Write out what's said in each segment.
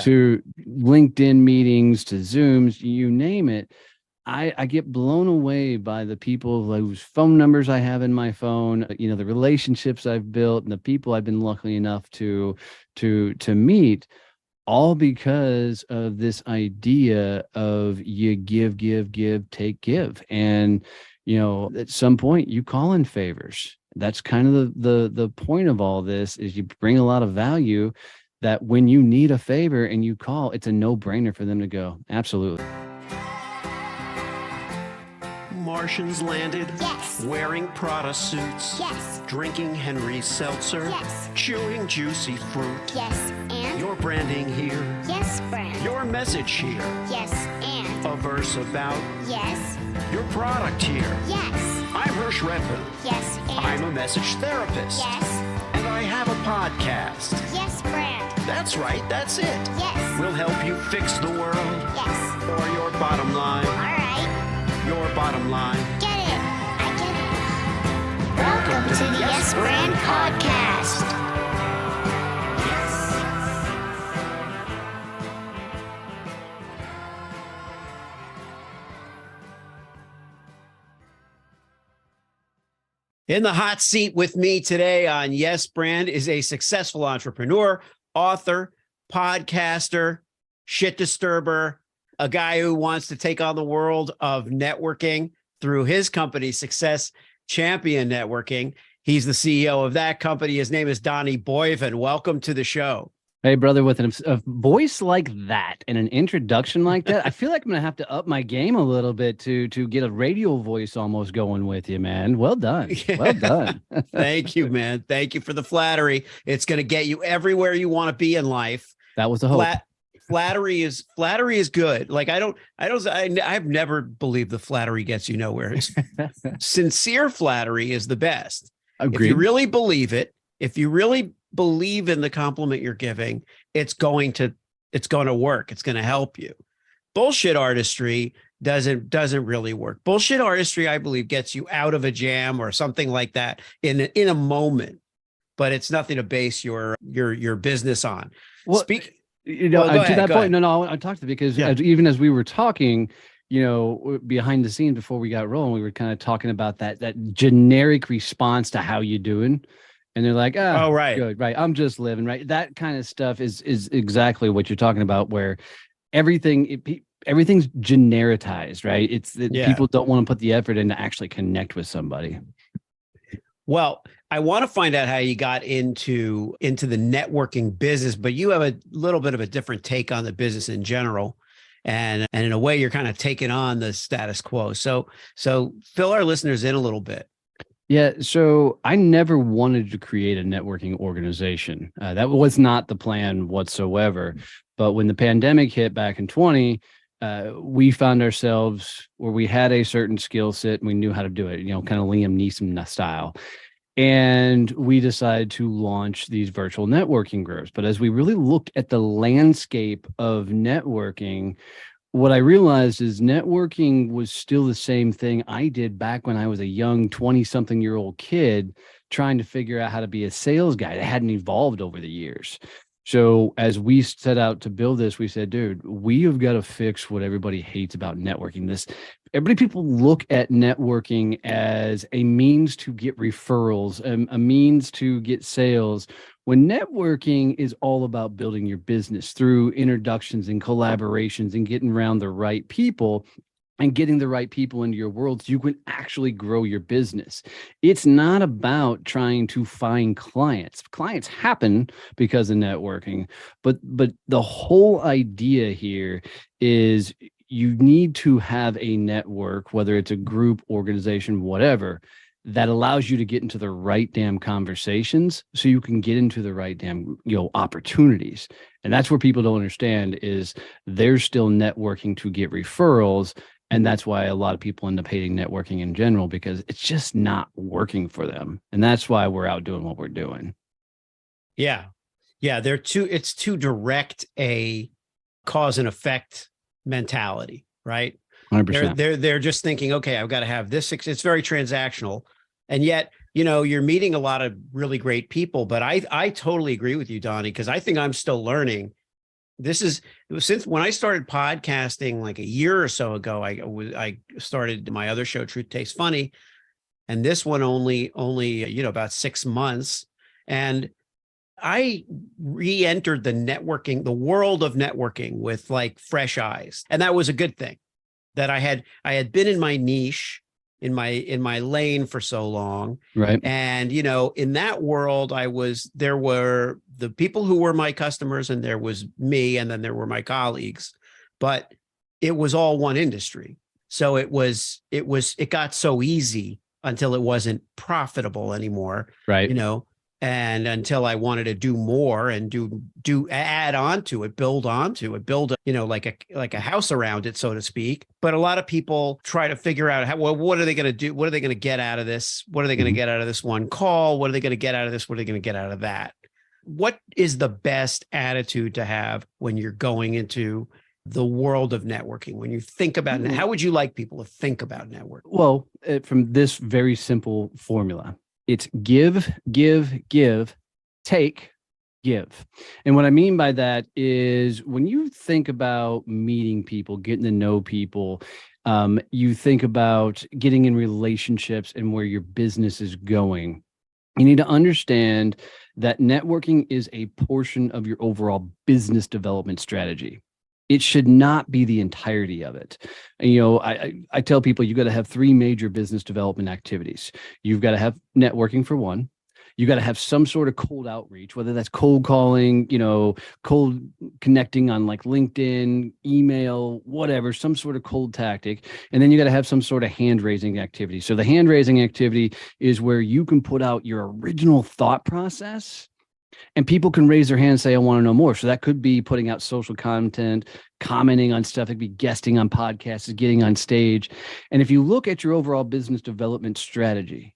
to LinkedIn meetings, to Zooms, you name it. I get blown away by the people whose phone numbers I have in my phone, the relationships I've built and the people I've been lucky enough to meet, all because of this idea of you give, take, give. And, at some point you call in favors. That's kind of the point of all this, is you bring a lot of value that when you need a favor and you call, it's a no-brainer for them to go, absolutely. Martians landed. Yes. Wearing Prada suits. Yes. Drinking Henry Seltzer. Yes. Chewing juicy fruit. Yes, and? Your branding here. Yes, brand. Your message here. Yes, and? A verse about. Yes. Your product here. Yes. I'm Hirsch Redfin. Yes, and? I'm a message therapist. Yes. And I have a podcast. Yes, brand. That's right, that's it. Yes. We'll help you fix the world. Yes. Or your bottom line. All right. Your bottom line. Get it. I get it. Welcome to the Yes Brand Podcast. Yes. In the hot seat with me today on Yes Brand is a successful entrepreneur, author, podcaster, shit disturber, a guy who wants to take on the world of networking through his company, Success Champion Networking. He's the CEO of that company. His name is Donnie Boivin. Welcome to the show. Hey, brother, with a voice like that and an introduction like that, I feel like I'm going to have to up my game a little bit to get a radio voice almost going with you, man. Well done. Yeah. Well done. Thank you, man. Thank you for the flattery. It's going to get you everywhere you want to be in life. That was the hope. Flattery is good. Like I've never believed the flattery gets you nowhere. Sincere flattery is the best. Agreed. If you really believe it, if you really believe in the compliment you're giving, it's going to work. It's going to help you. Bullshit artistry doesn't really work. Bullshit artistry, I believe, gets you out of a jam or something like that in a moment, but it's nothing to base your business on. Well, to that point, no, I talked to because even as we were talking, behind the scenes before we got rolling, we were kind of talking about that generic response to how you doing. And they're like, oh, right, good, right. I'm just living, right. That kind of stuff is exactly what you're talking about, where everything's genericized, right? It's that people don't want to put the effort in to actually connect with somebody. Well, I want to find out how you got into the networking business, but you have a little bit of a different take on the business in general. And in a way, you're kind of taking on the status quo. So fill our listeners in a little bit. Yeah. So I never wanted to create a networking organization. That was not the plan whatsoever. But when the pandemic hit back in 2020, we found ourselves where we had a certain skill set and we knew how to do it, kind of Liam Neeson style. And we decided to launch these virtual networking groups. But as we really looked at the landscape of networking, what I realized is networking was still the same thing I did back when I was a young 20-something-year-old kid trying to figure out how to be a sales guy. That hadn't evolved over the years. So as we set out to build this, we said, dude, we have got to fix what everybody hates about networking. People look at networking as a means to get referrals, a means to get sales, when networking is all about building your business through introductions and collaborations and getting around the right people and getting the right people into your world so you can actually grow your business. It's not about trying to find clients. Clients happen because of networking, but the whole idea here is you need to have a network, whether it's a group, organization, whatever, that allows you to get into the right damn conversations so you can get into the right damn, opportunities. And that's where people don't understand is they're still networking to get referrals. And that's why a lot of people end up hating networking in general, because it's just not working for them. And that's why we're out doing what we're doing. Yeah. Yeah. It's too direct a cause and effect mentality, right? 100%. They're just thinking, okay, I've got to have this. It's very transactional. And yet, you're meeting a lot of really great people, but I totally agree with you, Donnie, because I think I'm still learning This is since when I started podcasting like a year or so ago, I started my other show, Truth Tastes Funny. And this one only, about 6 months. And I re-entered the world of networking with like fresh eyes. And that was a good thing, that I had been in my niche, in my lane for so long. Right. And, in that world, there were the people who were my customers, and there was me, and then there were my colleagues, but it was all one industry. So it got so easy until it wasn't profitable anymore. Right. And until I wanted to do more and add on to it, build like a house around it, so to speak. But a lot of people try to figure out what are they going to do? What are they going to get out of this? What are they going to get out of this one call? What are they going to get out of this? What are they going to get out of that? What is the best attitude to have when you're going into the world of networking? When you think about it, how would you like people to think about networking? Well, from this very simple formula, it's give, take, give. And what I mean by that is when you think about meeting people, getting to know people, you think about getting in relationships and where your business is going. You need to understand that networking is a portion of your overall business development strategy. It should not be the entirety of it. I tell people you got to have 3 major business development activities. You've got to have networking for one. You got to have some sort of cold outreach, whether that's cold calling, cold connecting on like LinkedIn, email, whatever, some sort of cold tactic. And then you got to have some sort of hand raising activity. So the hand raising activity is where you can put out your original thought process, and people can raise their hand and say, I want to know more. So that could be putting out social content, commenting on stuff. It could be guesting on podcasts, getting on stage. And if you look at your overall business development strategy,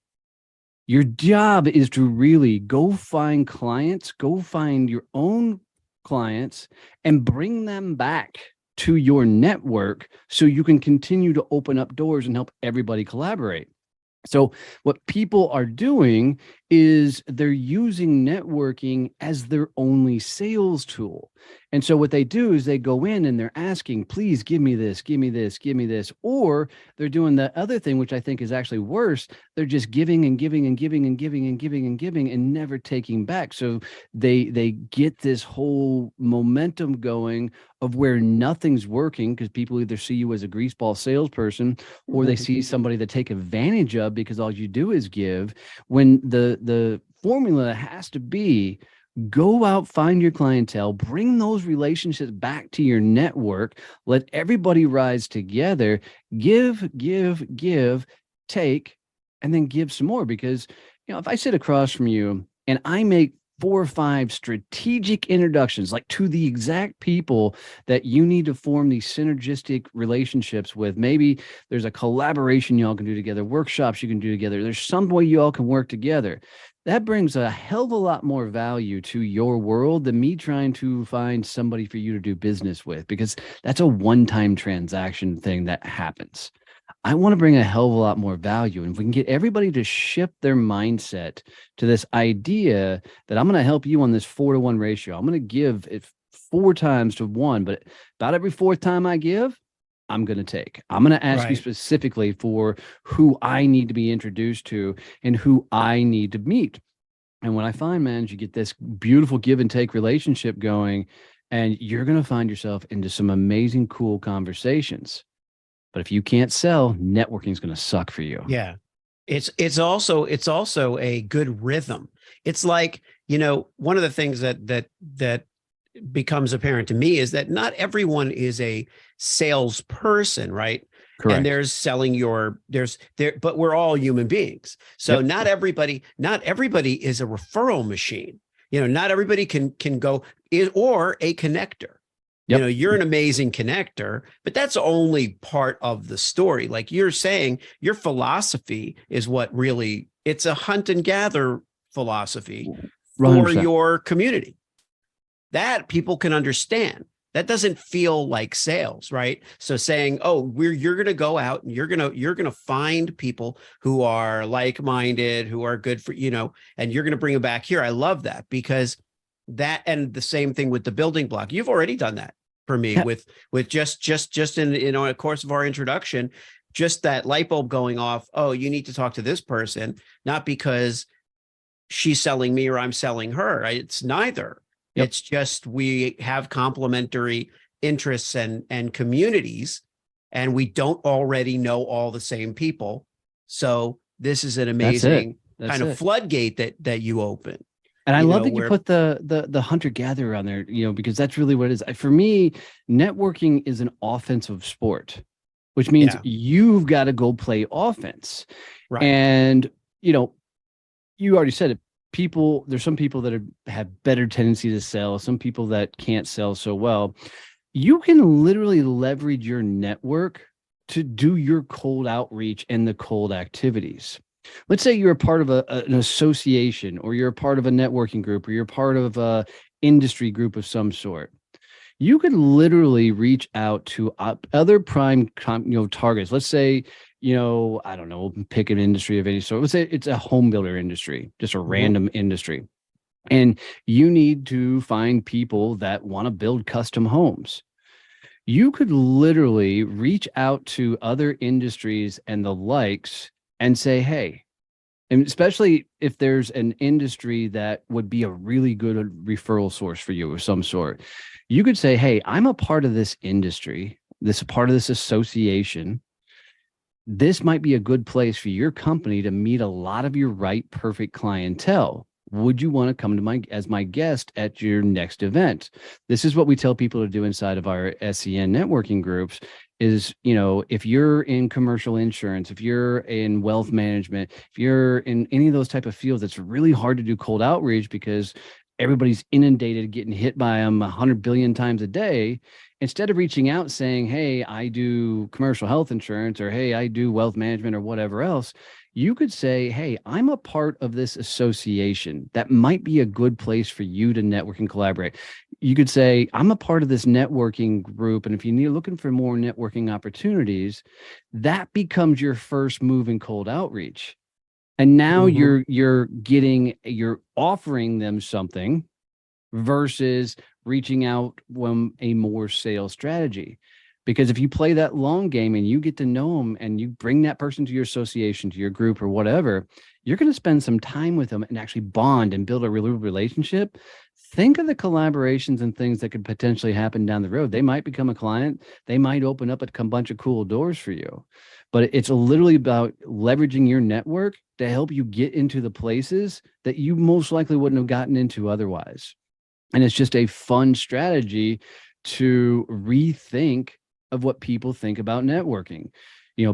your job is to really go find clients, go find your own clients, and bring them back to your network so you can continue to open up doors and help everybody collaborate. So what people are doing is they're using networking as their only sales tool. And so what they do is they go in and they're asking, please give me this, give me this, give me this. Or they're doing the other thing, which I think is actually worse. They're just giving and giving and giving and giving and giving and giving and never taking back. So they get this whole momentum going of where nothing's working, because people either see you as a greaseball salesperson or they see somebody to take advantage of because all you do is give, when the formula has to be go out, find your clientele, bring those relationships back to your network, let everybody rise together, give, take, and then give some more. Because, if I sit across from you and I make 4 or 5 strategic introductions, like to the exact people that you need to form these synergistic relationships with. Maybe there's a collaboration y'all can do together, workshops you can do together. There's some way you all can work together. That brings a hell of a lot more value to your world than me trying to find somebody for you to do business with, because that's a one-time transaction thing that happens. I want to bring a hell of a lot more value. And if we can get everybody to shift their mindset to this idea that I'm going to help you on this 4-to-1 ratio, I'm going to give it 4 times to 1, but about every 4th time I give, I'm going to take. I'm going to ask you specifically for who I need to be introduced to and who I need to meet. And what I find, man, is you get this beautiful give and take relationship going, and you're going to find yourself into some amazing, cool conversations. But if you can't sell, networking is going to suck for you. Yeah. It's also a good rhythm. It's like, one of the things that becomes apparent to me is that not everyone is a salesperson, right? Correct. And there's selling but we're all human beings. So not everybody is a referral machine. Not everybody can go or a connector. Yep. You're an amazing connector, but that's only part of the story. Like you're saying, your philosophy is it's a hunt and gather philosophy 100%. for your community that people can understand. That doesn't feel like sales, right? So saying, you're going to go out and you're going to find people who are like-minded, who are good for, and you're going to bring them back here. I love that, because that, and the same thing with the building block. You've already done that for me Yeah. with just in a course of our introduction, just that light bulb going off. Oh, you need to talk to this person, not because she's selling me or I'm selling her. It's neither. Yep. It's just we have complementary interests and communities, and we don't already know all the same people. So this is an amazing kind of floodgate that you open. And I love that you put the hunter-gatherer on there, because that's really what it is. For me, networking is an offensive sport, which means you've got to go play offense. Right. And, you already said it. There's some people that have better tendency to sell, some people that can't sell so well. You can literally leverage your network to do your cold outreach and the cold activities. Let's say you're a part of an association, or you're a part of a networking group, or you're part of a industry group of some sort. You could literally reach out to other prime targets. Let's say, I don't know, pick an industry of any sort. Let's say it's a home builder industry, just a random industry. And you need to find people that want to build custom homes. You could literally reach out to other industries and the likes and say, hey, and especially if there's an industry that would be a really good referral source for you of some sort, you could say, hey, I'm a part of this industry, part of this association. This might be a good place for your company to meet a lot of your right, perfect clientele. Would you want to come as my guest at your next event? This is what we tell people to do inside of our SEN networking groups is, if you're in commercial insurance, if you're in wealth management, if you're in any of those type of fields, it's really hard to do cold outreach because everybody's inundated, getting hit by them 100 billion times a day. Instead of reaching out saying, hey, I do commercial health insurance, or hey, I do wealth management, or whatever else, you could say, hey, I'm a part of this association. That might be a good place for you to network and collaborate. You could say, I'm a part of this networking group. And if you're looking for more networking opportunities, that becomes your first move in cold outreach. And now you're offering them something versus reaching out from a more sales strategy. Because if you play that long game and you get to know them and you bring that person to your association, to your group or whatever, you're going to spend some time with them and actually bond and build a real relationship. Think of the collaborations and things that could potentially happen down the road. They might become a client. They might open up a bunch of cool doors for you. But it's literally about leveraging your network to help you get into the places that you most likely wouldn't have gotten into otherwise. And it's just a fun strategy to rethink of what people think about networking.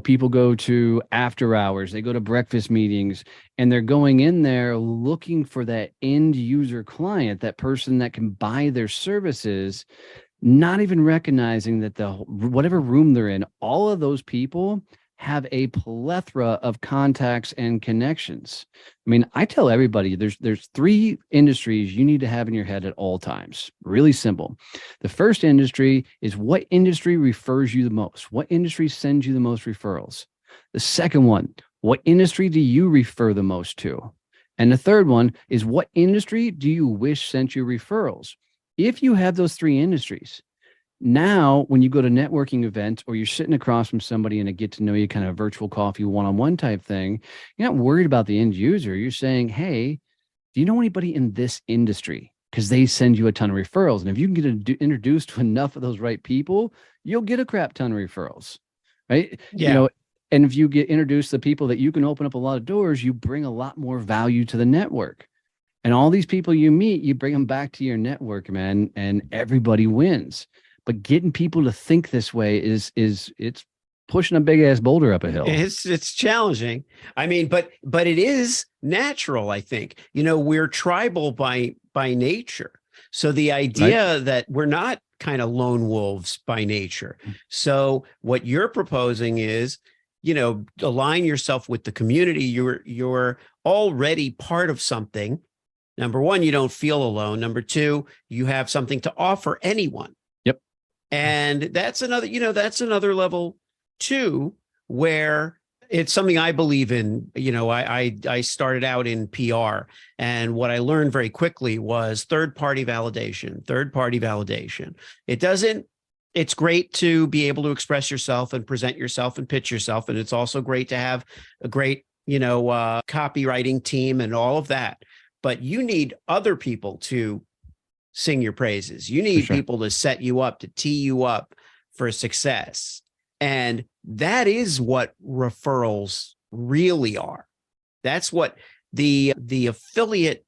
People go to after hours, they go to breakfast meetings, and they're going in there looking for that end user client, that person that can buy their services, not even recognizing that whatever room they're in, all of those people have a plethora of contacts and connections. I mean, I tell everybody there's 3 industries you need to have in your head at all times. Really simple. The first industry is what industry refers you the most? What industry sends you the most referrals? The second one, what industry do you refer the most to? And the third one is what industry do you wish sent you referrals? If you have those 3 industries, now, when you go to networking events or you're sitting across from somebody in a get to know you kind of virtual coffee one-on-one type thing, you're not worried about the end user. You're saying, hey, do you know anybody in this industry? Because they send you a ton of referrals. And if you can get introduced to enough of those right people, you'll get a crap ton of referrals, right? Yeah. And if you get introduced to the people that you can open up a lot of doors, you bring a lot more value to the network. And all these people you meet, you bring them back to your network, man, and everybody wins. But getting people to think this way it's pushing a big ass boulder up a hill. It's challenging. I mean, but it is natural. I think, we're tribal by nature. So the idea that we're not kind of lone wolves by nature. So what you're proposing is, align yourself with the community. You're already part of something. Number one, you don't feel alone. Number two, you have something to offer anyone. And that's another level too, where it's something I believe in. I started out in PR, and what I learned very quickly was third-party validation. It's great to be able to express yourself and present yourself and pitch yourself. And it's also great to have a great, copywriting team and all of that. But you need other people to sing your praises. You need people to set you up, to tee you up for success. And that is what referrals really are. That's what the affiliate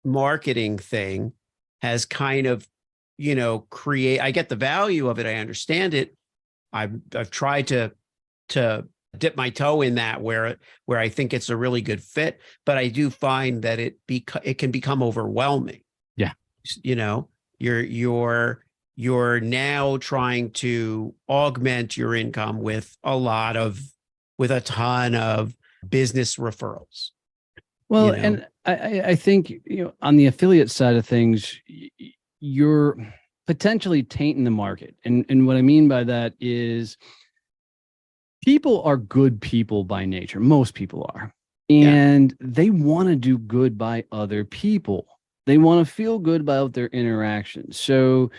marketing thing has kind of, I get the value of it. I understand it. I've tried to dip my toe in that where I think it's a really good fit, but I do find that it can become overwhelming. Yeah. You're now trying to augment your income with a ton of business referrals. Well, and I think, on the affiliate side of things, you're potentially tainting the market. And what I mean by that is people are good people by nature. Most people are. And they want to do good by other people. They want to feel good about their interactions. So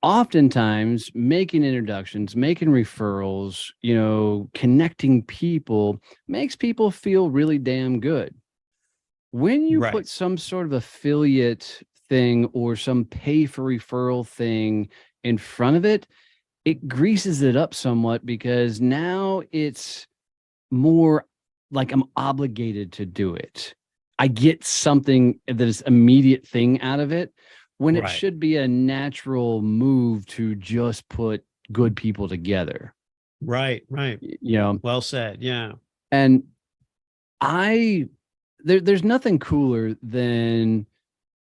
oftentimes making introductions, making referrals, connecting people makes people feel really damn good. When you put some sort of affiliate thing or some pay for referral thing in front of it, it greases it up somewhat, because now it's more like I'm obligated to do it. I get something that is immediate thing out of it, when it should be a natural move to just put good people together. Right. Well said. Yeah. And there's nothing cooler than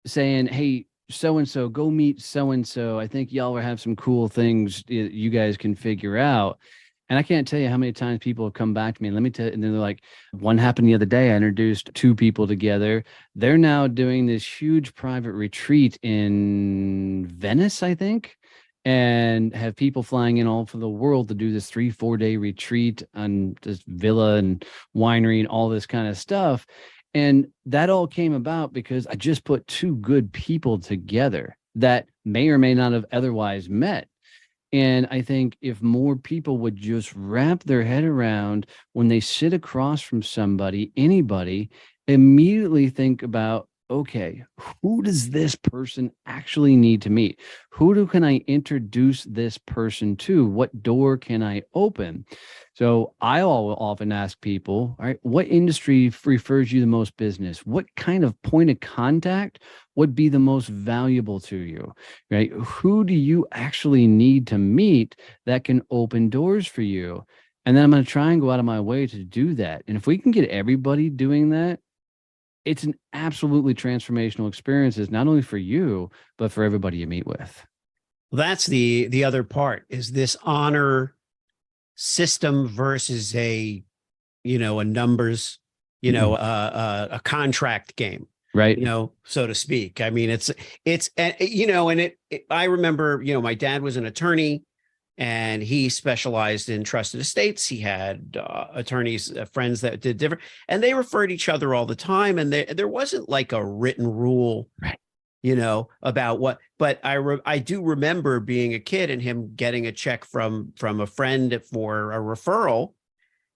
saying, hey, so-and-so, go meet so-and-so. I think y'all will have some cool things you guys can figure out. And I can't tell you how many times people have come back to me and let me tell you, and they're like, one happened the other day. I introduced two people together. They're now doing this huge private retreat in Venice, I think, and have people flying in all over the world to do this 3-4 day retreat on this villa and winery and all this kind of stuff. And that all came about because I just put two good people together that may or may not have otherwise met. And I think if more people would just wrap their head around, when they sit across from somebody, anybody, immediately think about, okay, who does this person actually need to meet? Can I introduce this person to? What door can I open? So I often ask people, all right, what industry refers you the most business? What kind of point of contact would be the most valuable to you, right? Who do you actually need to meet that can open doors for you? And then I'm going to try and go out of my way to do that. And if we can get everybody doing that, it's an absolutely transformational experiences, not only for you, but for everybody you meet with. Well, that's the other part, is this honor system versus a numbers, a contract game, right? So to speak. I mean, I remember, my dad was an attorney, and he specialized in trusted estates. He had attorneys, friends that did different, and they referred each other all the time. And there wasn't like a written rule, right, about what. But I do remember being a kid and him getting a check from a friend for a referral,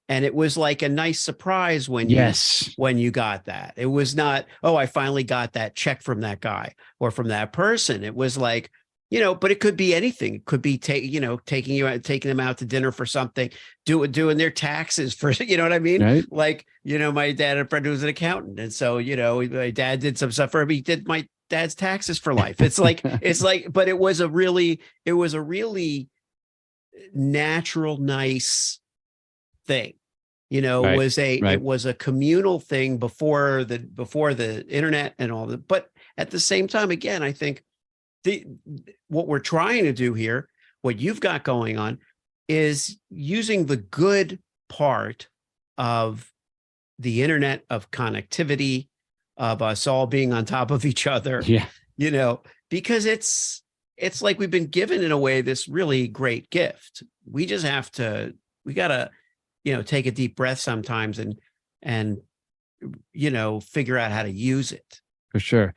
and it was like a nice surprise when you got that. It was not, oh, I finally got that check from that guy or from that person. It was like, but it could be anything. It could be taking them out to dinner for something, doing their taxes for, you know what I mean? Right. Like, my dad had a friend who was an accountant. And so, my dad did some stuff for him. He did my dad's taxes for life. It's like, but it was a really natural, nice thing. It was a communal thing before the internet and all that. But at the same time, again, I think what we're trying to do here, what you've got going on, is using the good part of the internet, of connectivity, of us all being on top of each other. Yeah. Because it's like we've been given, in a way, this really great gift. We just have to, we gotta take a deep breath sometimes and figure out how to use it. For sure.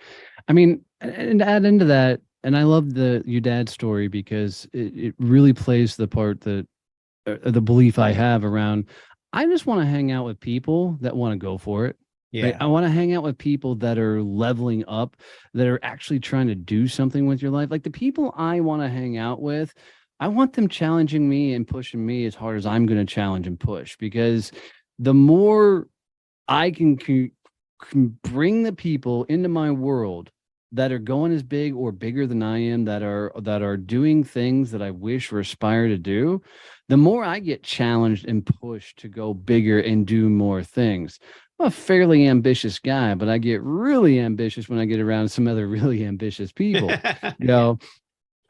I mean, and to add into that, and I love your dad's story because it really plays the part that the belief I have around, I just want to hang out with people that want to go for it. Yeah. Right? I want to hang out with people that are leveling up, that are actually trying to do something with your life. Like the people I want to hang out with, I want them challenging me and pushing me as hard as I'm going to challenge and push, because the more I can bring the people into my world that are going as big or bigger than I am, that are doing things that I wish or aspire to do, the more I get challenged and pushed to go bigger and do more things. I'm a fairly ambitious guy, but I get really ambitious when I get around some other really ambitious people,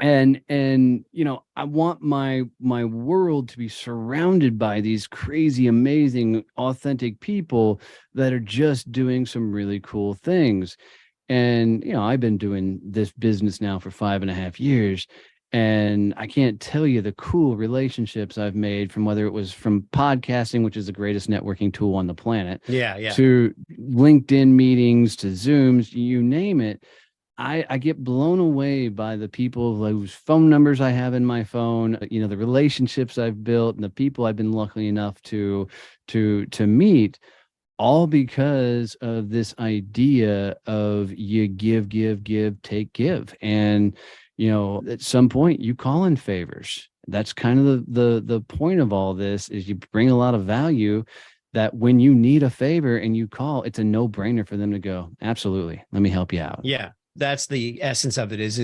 and I want my world to be surrounded by these crazy, amazing, authentic people that are just doing some really cool things. And I've been doing this business now for 5.5 years, and I can't tell you the cool relationships I've made, from whether it was from podcasting, which is the greatest networking tool on the planet, to LinkedIn meetings, to Zooms, you name it. I get blown away by the people whose phone numbers I have in my phone, the relationships I've built, and the people I've been lucky enough to meet, all because of this idea of you give, take, give. And, at some point you call in favors. That's kind of the point of all this, is you bring a lot of value that when you need a favor and you call, it's a no-brainer for them to go, absolutely, let me help you out. Yeah. That's the essence of it, is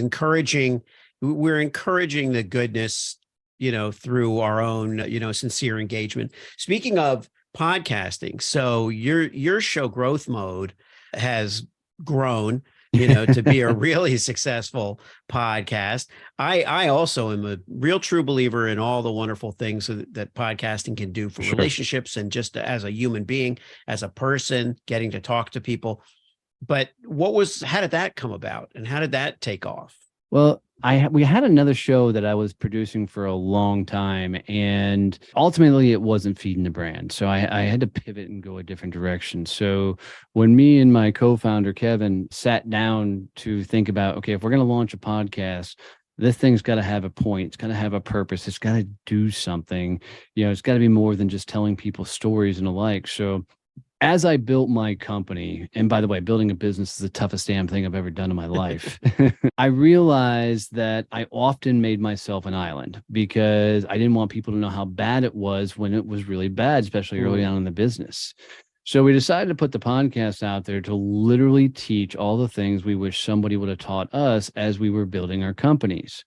we're encouraging the goodness, through our own, sincere engagement. Speaking of podcasting, so your show Growth Mode has grown, to be a really successful podcast. I also am a real true believer in all the wonderful things that podcasting can do for relationships, and just as a human being, as a person, getting to talk to people. But how did that come about, and how did that take off? Well, we had another show that I was producing for a long time, and ultimately it wasn't feeding the brand. So I had to pivot and go a different direction. So when me and my co-founder, Kevin, sat down to think about, okay, if we're going to launch a podcast, this thing's got to have a point. It's got to have a purpose. It's got to do something. It's got to be more than just telling people stories and the like. So as I built my company, and by the way, building a business is the toughest damn thing I've ever done in my life. I realized that I often made myself an island, because I didn't want people to know how bad it was when it was really bad, especially early on in the business. So we decided to put the podcast out there to literally teach all the things we wish somebody would have taught us as we were building our companies.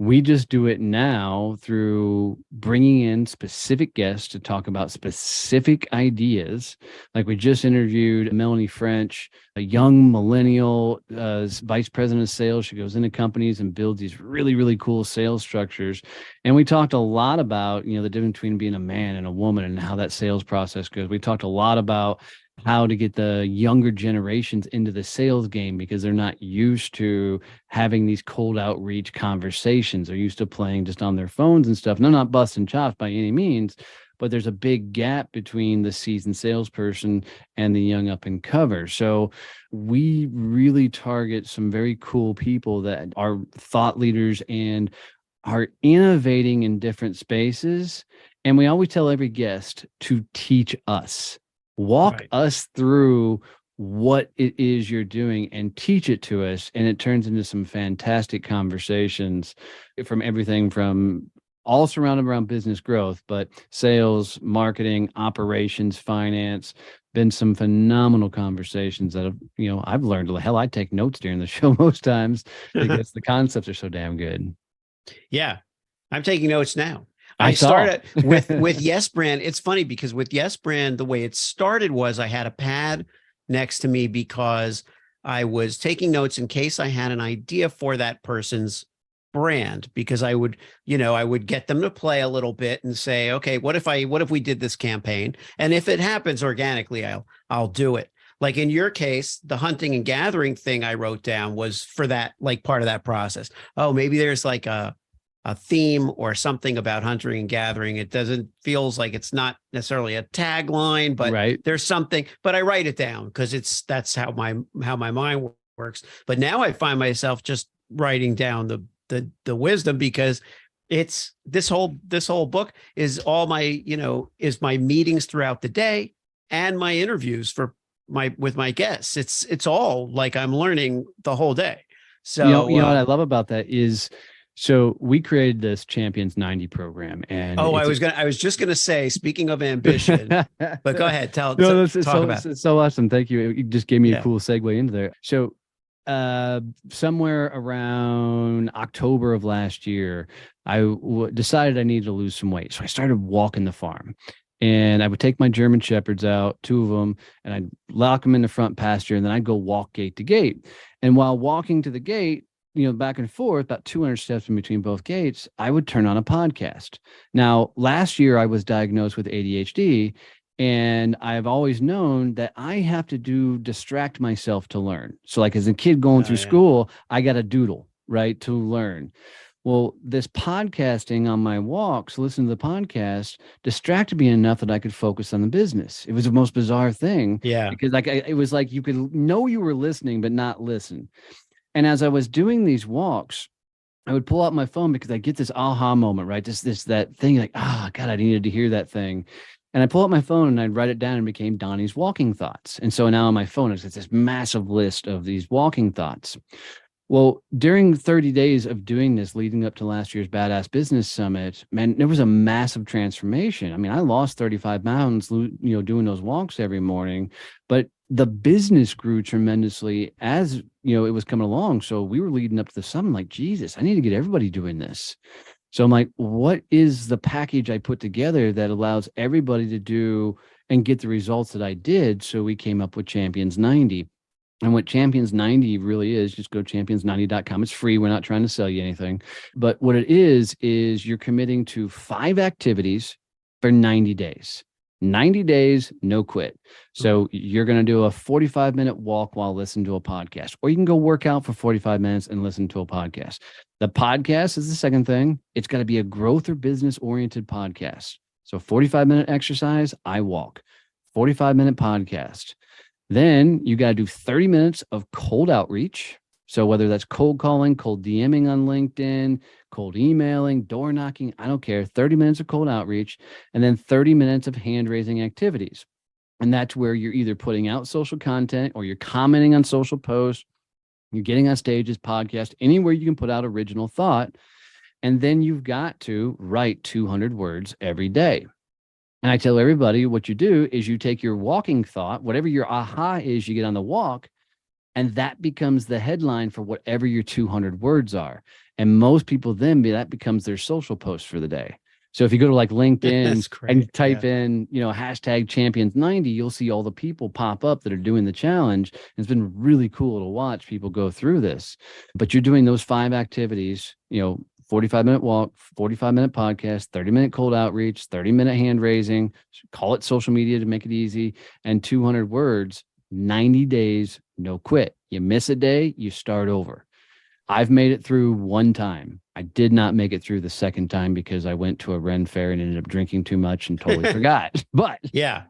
We just do it now through bringing in specific guests to talk about specific ideas. Like we just interviewed Melanie French, a young millennial vice president of sales. She goes into companies and builds these really, really cool sales structures. And we talked a lot about, the difference between being a man and a woman and how that sales process goes. We talked a lot about how to get the younger generations into the sales game, because they're not used to having these cold outreach conversations. They're used to playing just on their phones and stuff. And I'm not busting chops by any means, but there's a big gap between the seasoned salesperson and the young up and comer. So we really target some very cool people that are thought leaders and are innovating in different spaces. And we always tell every guest to teach us. Walk us through what it is you're doing and teach it to us. And it turns into some fantastic conversations, from everything from all surrounded around business growth, but sales, marketing, operations, finance. Been some phenomenal conversations that I've learned. Hell, I take notes during the show most times because the concepts are so damn good. Yeah, I'm taking notes now. I started with Yes Brand. It's funny because with Yes Brand, the way it started was I had a pad next to me because I was taking notes in case I had an idea for that person's brand, because I would get them to play a little bit and say, okay, what if we did this campaign? And if it happens organically, I'll do it. Like in your case, the hunting and gathering thing I wrote down was for that, like part of that process. Oh, maybe there's like a a theme or something about hunting and gathering. It feels like it's not necessarily a tagline, but Right. there's something, but I write it down because that's how my mind works. But now I find myself just writing down the wisdom, because it's this whole book is all my, is my meetings throughout the day and my interviews with my guests. It's all like I'm learning the whole day. So, you know what I love about that is, so we created this Champions 90 program, and I was just gonna say, speaking of ambition, but go ahead, talk about it. It's so awesome. Thank you. You just gave me Yeah. a cool segue into there. So, somewhere around October of last year, I decided I needed to lose some weight. So I started walking the farm, and I would take my German Shepherds out, 2 of them, and I'd lock them in the front pasture, and then I'd go walk gate to gate. And while walking to the gate, back and forth, about 200 steps in between both gates, I would turn on a podcast. Now, last year I was diagnosed with ADHD, and I've always known that I have to distract myself to learn. So like as a kid going through school, I got a doodle, right, to learn. Well, this podcasting on my walks, listen to the podcast, distracted me enough that I could focus on the business. It was the most bizarre thing. Yeah. Because it was like you could know you were listening, but not listen. And as I was doing these walks, I would pull out my phone because I get this aha moment, right? That thing like, God, I needed to hear that thing. And I pull out my phone and I'd write it down, and became Donnie's walking thoughts. And so now on my phone, it's this massive list of these walking thoughts. Well, during 30 days of doing this, leading up to last year's Badass Business Summit, man, there was a massive transformation. I mean, I lost 35 pounds, doing those walks every morning, but the business grew tremendously as, it was coming along. So we were leading up to the summit, like, Jesus, I need to get everybody doing this. So I'm like, what is the package I put together that allows everybody to do and get the results that I did? So we came up with Champions 90. And what Champions 90 really is, just go champions90.com. It's free. We're not trying to sell you anything. But what it is you're committing to 5 activities for 90 days. 90 days, no quit. So you're going to do a 45-minute walk while listening to a podcast, or you can go work out for 45 minutes and listen to a podcast. The podcast is the second thing. It's got to be a growth or business-oriented podcast. So 45-minute exercise, I walk. 45-minute podcast. Then you got to do 30 minutes of cold outreach. So whether that's cold calling, cold DMing on LinkedIn, cold emailing, door knocking, I don't care. 30 minutes of cold outreach, and then 30 minutes of hand raising activities. And that's where you're either putting out social content, or you're commenting on social posts, you're getting on stages, podcasts, anywhere you can put out original thought. And then you've got to write 200 words every day. And I tell everybody, what you do is you take your walking thought, whatever your aha is, you get on the walk, and that becomes the headline for whatever your 200 words are. And most people then, that becomes their social post for the day. So if you go to like LinkedIn and type in, hashtag Champions 90, you'll see all the people pop up that are doing the challenge. It's been really cool to watch people go through this. But you're doing those 5 activities, 45-minute walk, 45-minute podcast, 30-minute cold outreach, 30-minute hand raising, call it social media to make it easy, and 200 words, 90 days, no quit. You miss a day, you start over. I've made it through 1 time. I did not make it through the second time because I went to a Ren fair and ended up drinking too much and totally forgot. But yeah.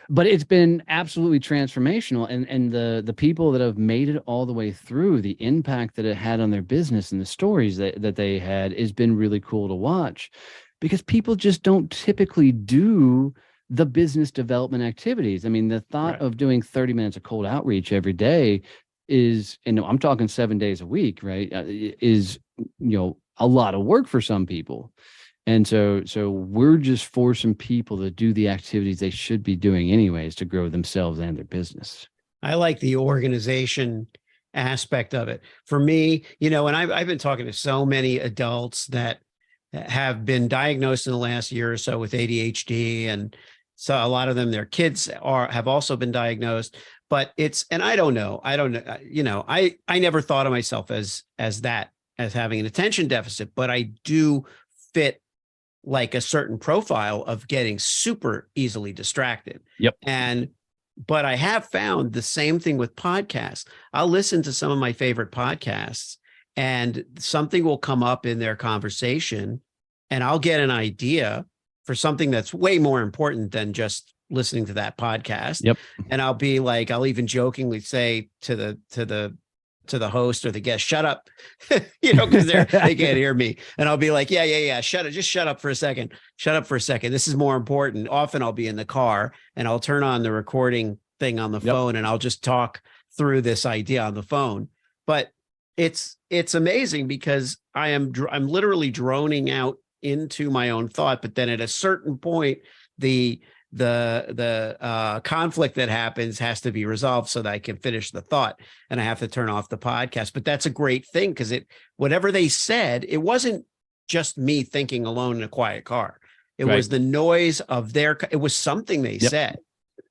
But it's been absolutely transformational. And the people that have made it all the way through, the impact that it had on their business and the stories that they had has been really cool to watch, because people just don't typically do the business development activities. I mean, the thought of doing 30 minutes of cold outreach every day is, and I'm talking 7 days a week, right, is, a lot of work for some people. And so we're just forcing people to do the activities they should be doing anyways to grow themselves and their business. I like the organization aspect of it. For me, and I've been talking to so many adults that have been diagnosed in the last year or so with ADHD, and so a lot of them, their kids have also been diagnosed. But I don't know, I never thought of myself as having an attention deficit, but I do fit like a certain profile of getting super easily distracted. Yep. But I have found the same thing with podcasts. I'll listen to some of my favorite podcasts, and something will come up in their conversation, and I'll get an idea for something that's way more important than just listening to that podcast. Yep. And I'll be like, I'll even jokingly say to the host or the guest, shut up, because they can't hear me. And I'll be like, yeah. Shut up for a second. Shut up for a second. This is more important. Often I'll be in the car and I'll turn on the recording thing on the phone and I'll just talk through this idea on the phone. But it's amazing because I'm literally droning out into my own thought. But then at a certain point, the conflict that happens has to be resolved so that I can finish the thought, and I have to turn off the podcast. But that's a great thing because whatever they said, it wasn't just me thinking alone in a quiet car. It was the noise of it was something they said.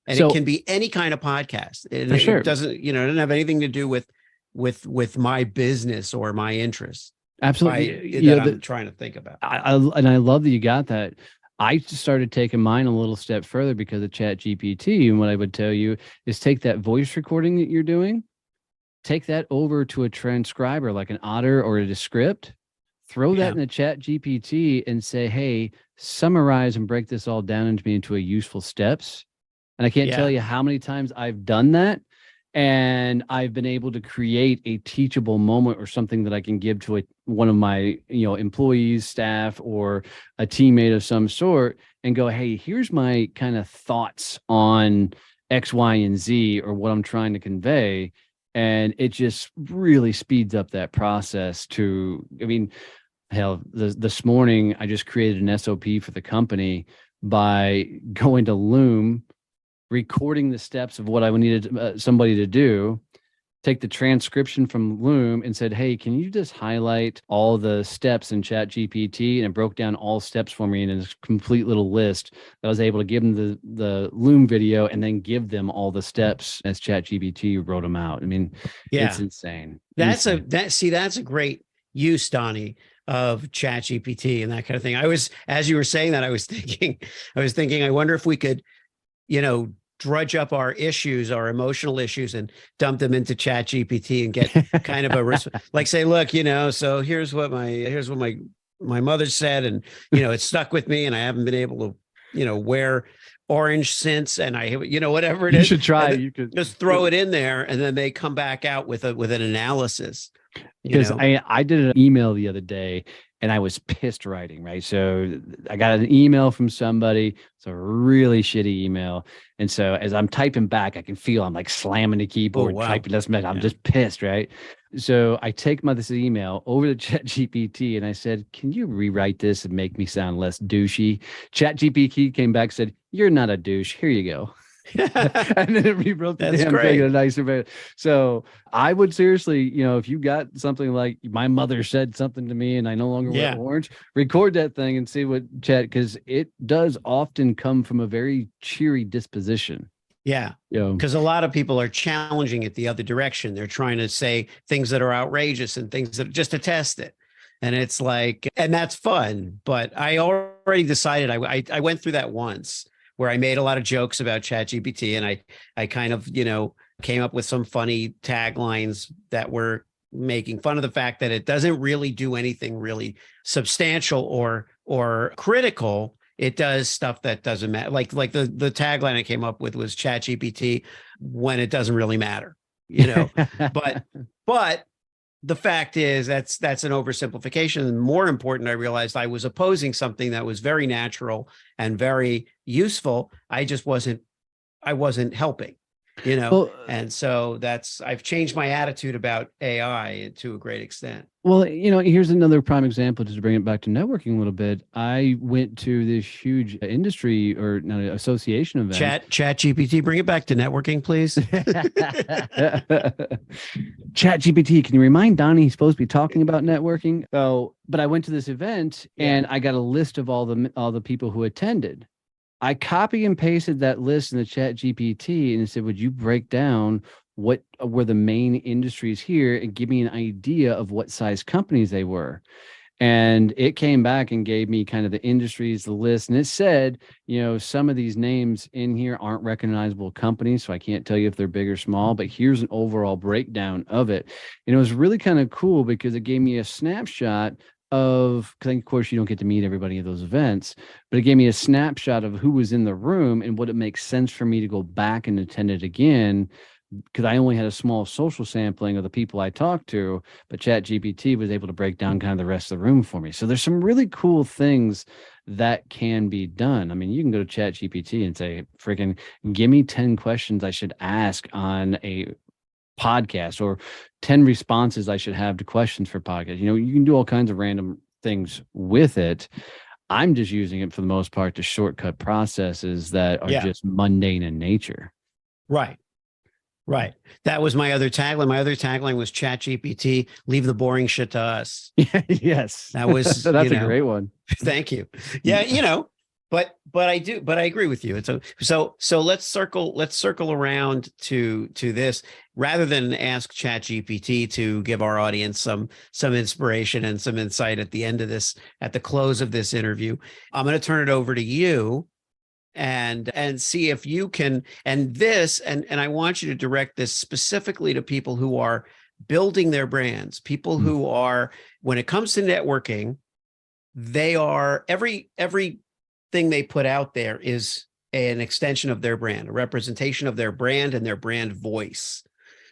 And it can be any kind of podcast. It doesn't, it doesn't have anything to do with my business or my interests. Absolutely. I'm trying to think about. I love that you got that. I just started taking mine a little step further because of ChatGPT. And what I would tell you is take that voice recording that you're doing, take that over to a transcriber like an Otter or a Descript, throw that in the ChatGPT and say, hey, summarize and break this all down into a useful steps. And I can't tell you how many times I've done that. And I've been able to create a teachable moment or something that I can give to one of my, employees, staff, or a teammate of some sort and go, hey, here's my kind of thoughts on X, Y, and Z, or what I'm trying to convey. And it just really speeds up that process hell, this morning, I just created an SOP for the company by going to Loom, recording the steps of what I needed somebody to do, take the transcription from Loom and said, hey, can you just highlight all the steps in ChatGPT? And it broke down all steps for me in a complete little list that I was able to give them the Loom video and then give them all the steps as ChatGPT wrote them out. It's insane. That's a great use, Donnie, of ChatGPT and that kind of thing. As you were saying that, I was thinking, I wonder if we could, drudge up our emotional issues and dump them into ChatGPT and get kind of like say, look, so here's what my mother said. And, it stuck with me and I haven't been able to, wear orange since. And whatever it is. You should try. You could just throw it in there and then they come back out with an analysis. Because I did an email the other day and I was pissed writing, right? So I got an email from somebody. It's a really shitty email. And so as I'm typing back, I can feel I'm like slamming the keyboard, typing this message. I'm just pissed, right? So I take this email over to ChatGPT and I said, can you rewrite this and make me sound less douchey? ChatGPT came back and said, you're not a douche. Here you go. And then it rewrote the damn thing in a nicer way. So I would seriously, if you got something like my mother said something to me and I no longer wear orange, record that thing and see what Chat, because it does often come from a very cheery disposition. Yeah. Because a lot of people are challenging it the other direction. They're trying to say things that are outrageous and things that just to test it. And it's like, and that's fun. But I already decided I went through that once, where I made a lot of jokes about ChatGPT and I kind of, came up with some funny taglines that were making fun of the fact that it doesn't really do anything really substantial or critical. It does stuff that doesn't matter. Like the tagline I came up with was ChatGPT when it doesn't really matter, but the fact is that's an oversimplification. And more important, I realized I was opposing something that was very natural and very useful. I wasn't helping, and so I've changed my attitude about AI to a great extent. Well, here's another prime example, just to bring it back to networking a little bit. I went to this huge industry or association event. Chat GPT, bring it back to networking, please. Chat GPT, can you remind Donnie he's supposed to be talking about networking? So, but I went to this event and I got a list of all the people who attended. I copy and pasted that list in the Chat GPT and said, would you break down what were the main industries here and give me an idea of what size companies they were? And it came back and gave me kind of the industries, the list. And it said, some of these names in here aren't recognizable companies. So I can't tell you if they're big or small, but here's an overall breakdown of it. And it was really kind of cool because it gave me a snapshot of, because of course you don't get to meet everybody at those events, but it gave me a snapshot of who was in the room and what it makes sense for me to go back and attend it again, because I only had a small social sampling of the people I talked to, but ChatGPT was able to break down kind of the rest of the room for me. So there's some really cool things that can be done. I mean, you can go to ChatGPT and say, freaking give me 10 questions I should ask on a podcast, or 10 responses I should have to questions for podcast. You can do all kinds of random things with it. I'm just using it for the most part to shortcut processes that are just mundane in nature. Right. That was my other tagline. My other tagline was ChatGPT, leave the boring shit to us. Yes. That was, that's a great one. Thank you. Yeah. But I agree with you. It's so let's circle around to this, rather than ask ChatGPT to give our audience some inspiration and some insight at the end of this, at the close of this interview. I'm going to turn it over to you and see if you can, and I want you to direct this specifically to people who are building their brands, people who are, when it comes to networking, they are everything they put out there is an extension of their brand, a representation of their brand and their brand voice.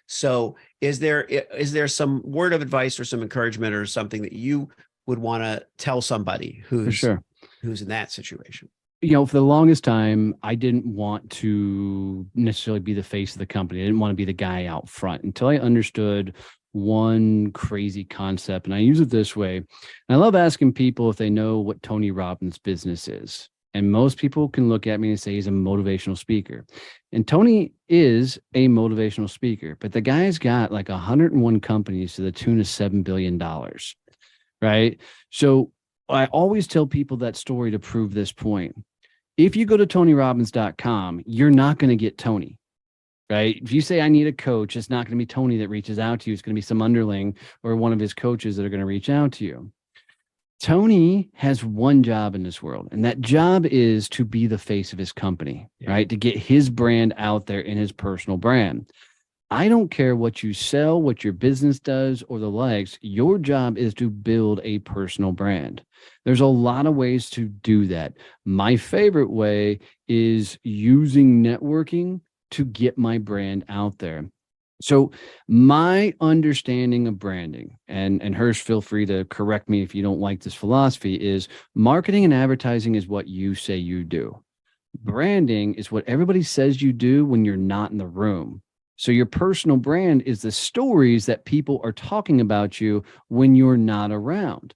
So is there some word of advice or some encouragement or something that you would want to tell somebody who's in that situation? For the longest time, I didn't want to necessarily be the face of the company. I didn't want to be the guy out front until I understood one crazy concept. And I use it this way. And I love asking people if they know what Tony Robbins' business is. And most people can look at me and say he's a motivational speaker. And Tony is a motivational speaker, but the guy's got like 101 companies to the tune of $7 billion, right? So I always tell people that story to prove this point. If you go to TonyRobbins.com, you're not going to get Tony, right? If you say, I need a coach, it's not going to be Tony that reaches out to you. It's going to be some underling or one of his coaches that are going to reach out to you. Tony has one job in this world, and that job is to be the face of his company, right? To get his brand out there in his personal brand. I don't care what you sell, what your business does, or the likes. Your job is to build a personal brand. There's a lot of ways to do that. My favorite way is using networking to get my brand out there. So my understanding of branding, and Hirsch, feel free to correct me if you don't like this philosophy, is marketing and advertising is what you say you do. Branding is what everybody says you do when you're not in the room. So your personal brand is the stories that people are talking about you when you're not around.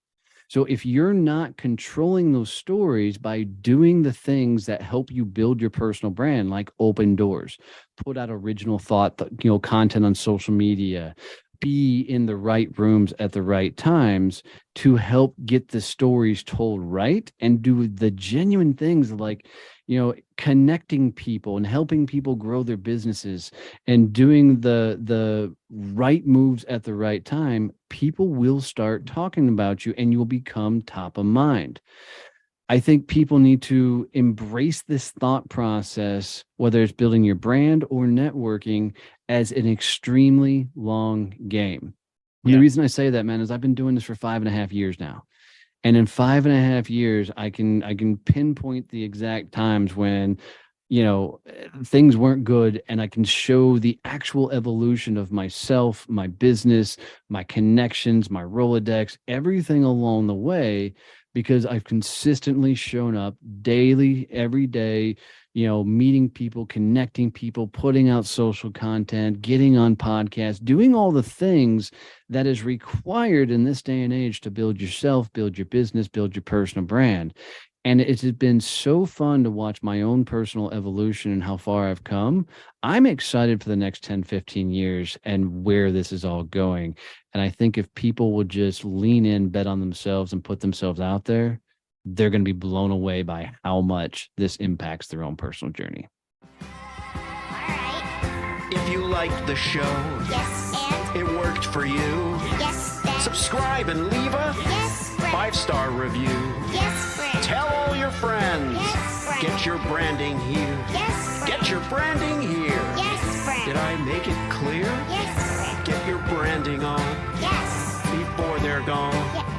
So if you're not controlling those stories by doing the things that help you build your personal brand, like open doors, put out original thought, content on social media, be in the right rooms at the right times to help get the stories told right, and do the genuine things like, connecting people and helping people grow their businesses and doing the right moves at the right time, people will start talking about you and you will become top of mind. I think people need to embrace this thought process, whether it's building your brand or networking, as an extremely long game. And the reason I say that, man, is I've been doing this for 5.5 years now. And in 5.5 years, I can pinpoint the exact times when, things weren't good, and I can show the actual evolution of myself, my business, my connections, my Rolodex, everything along the way, because I've consistently shown up daily, every day, meeting people, connecting people, putting out social content, getting on podcasts, doing all the things that is required in this day and age to build yourself, build your business, build your personal brand. And it has been so fun to watch my own personal evolution and how far I've come. I'm excited for the next 10, 15 years and where this is all going. And I think if people will just lean in, bet on themselves, and put themselves out there, they're going to be blown away by how much this impacts their own personal journey. All right. If you liked the show, Yes, and it worked for you, yes, and subscribe and leave a yes, friend. 5-star review. Yes, friend. Tell all your friends. Yes, friend. Get your branding here. Yes, friend. Get your branding here. Yes, friend. Did I make it clear? Yes, friend. Get your branding on Yes. before they're gone. Yes.